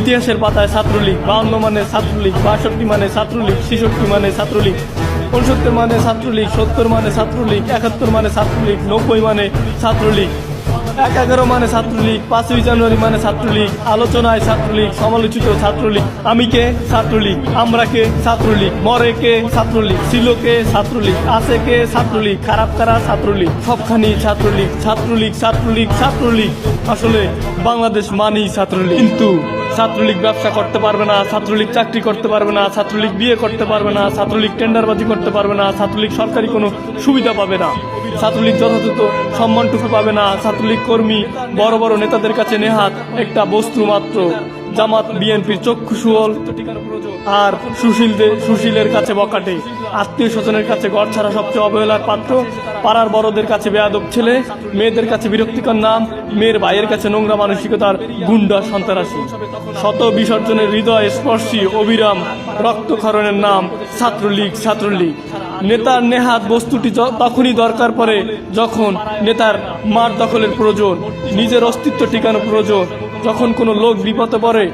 ইতিহাসের পাতায় ছাত্রলীগ, 52 মানে ছাত্রলীগ, 62 মানে ছাত্রলীগ, 66 মানে ছাত্রলীগ, 69 মানে ছাত্রলীগ, 70 মানে ছাত্রলীগ, 71 মানে ছাত্রলীগ, 90 মানে ছাত্রলীগ, 11 মানে ছাত্রলীগ, 5ই জানুয়ারি মানে ছাত্রলীগ, আলোচনায় ছাত্রলীগ, সমালোচিত ছাত্রলীগ, আমি কে ছাত্রলীগ, আমরা কে ছাত্রলীগ, মরে কে ছাত্রলীগ, ছিল কে ছাত্রলীগ, আছে কে ছাত্রলীগ, খারাপ কারা ছাত্রলীগ, সবখানি ছাত্রলীগ, ছাত্রলীগ, ছাত্রলীগ, ছাত্রলীগ। আসলে বাংলাদেশ মানেই ছাত্রলীগ। কিন্তু ছাত্রলীগ ব্যবসা করতে পারবে না, ছাত্রলীগ চাকরি করতে পারবে না, ছাত্রলীগ বিয়ে করতে পারবে না, ছাত্রলীগ টেন্ডারবাজি করতে পারবে না, ছাত্রলীগ সরকারি কোনো সুবিধা পাবে না, ছাত্রলীগ যথাযথ সম্মানটুকু পাবে না, ছাত্রলীগ কর্মী বড় বড় নেতাদের কাছে নেহাত একটা বস্তু মাত্র, জামাত বিএনপির চক্ষু সুয়ল আর সুশীলের কাছে বকাটে, আত্মীয় স্বজনের কাছে ঘর ছাড়া সবচেয়ে অবহেলার পাত্র, পাড়ার বড়দের কাছে বেয়াদব ছেলে, মেয়েদের কাছে বিরক্তিকর নাম, মেয়ের ভাইয়ের কাছে নোংরা মানসিকতার গুন্ডা সন্ত্রাসী, শত বিসর্জনের হৃদয় স্পর্শী অবিরাম রক্তক্ষরণের নাম ছাত্রলীগ। ছাত্রলীগ নেতার নেহাত বস্তুটি তখনই দরকার পড়ে যখন নেতার মাঠ দখলের প্রয়োজন, নিজের অস্তিত্ব টিকানো প্রয়োজন, যখন কোনো লোক বিপদে পড়ে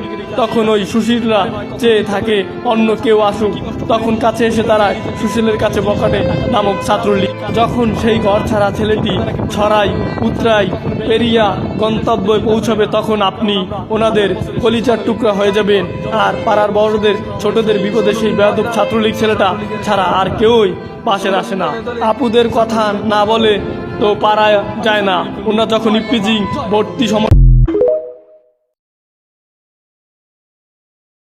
তখন ওই সুশীলরা চেয়ে থাকে অন্য কেউ আসুক, তখন কাছে এসে দাঁড়ায় সুশীলের কাছে বকাটে নামক ছাত্রলীগ। যখন সেই ঘর ছাড়া ছেলেটি ছড়াই উতরাই পেরিয়া গন্তব্যে পৌঁছবে তখন আপনি ওনাদের কলিজার টুকরা হয়ে যাবেন, আর পাড়ার বড়দের ছোটদের বিপদে সেই বেয়াদব ছাত্রলীগ ছেলেটা ছাড়া আর কেউই পাশে আসে না। আপুদের কথা না বলে তো পারা যায় না, ওনারা যখন ইপিজিং ভর্তি